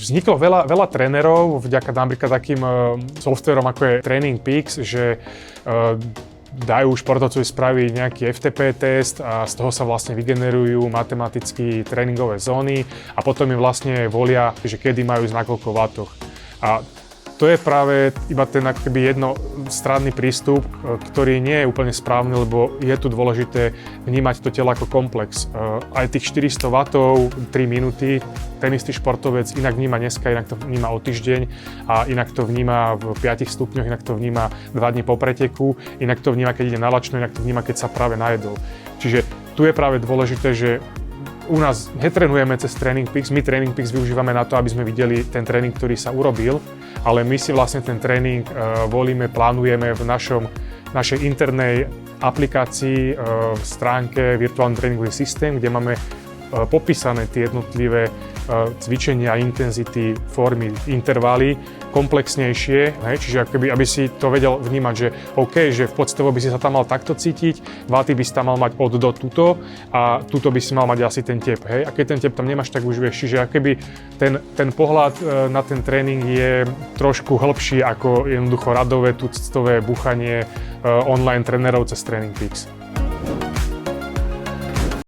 Vzniklo veľa trénerov vďaka napríklad takým softverom ako je TrainingPeaks, že dajú športovcovi spraviť nejaký FTP test a z toho sa vlastne vygenerujú matematicky tréningové zóny a potom im vlastne volia, že kedy majú ísť na koľko vatoch. A to je práve iba ten akoby jednostranný prístup, ktorý nie je úplne správny, lebo je tu dôležité vnímať to telo ako komplex. Aj tých 400 W 3 minúty, ten istý športovec inak vníma dneska, inak to vníma o týždeň a inak to vníma v 5 stupňoch, inak to vníma 2 dní po preteku, inak to vníma, keď ide na lačno, inak to vníma, keď sa práve najedol. Čiže tu je práve dôležité, že u nás netrenujeme cez TrainingPeaks, my TrainingPeaks využívame na to, aby sme videli ten tréning, ktorý sa urobil, ale my si vlastne ten tréning volíme, plánujeme v našej internej aplikácii v stránke Virtuálny tréningový systém, kde máme popísané tie jednotlivé cvičenia, intenzity, formy, intervaly komplexnejšie, čiže akoby, aby si to vedel vnímať, že OK, že v podstave by si sa tam mal takto cítiť, váty by si tam mal mať od do tuto a tuto by si mal mať asi ten tep, hej? A keď ten tep tam nemáš, tak už vieš, čiže akoby ten pohľad na ten tréning je trošku hĺbší ako jednoducho radové, tuctové buchanie online trénerov cez TrainingPeaks.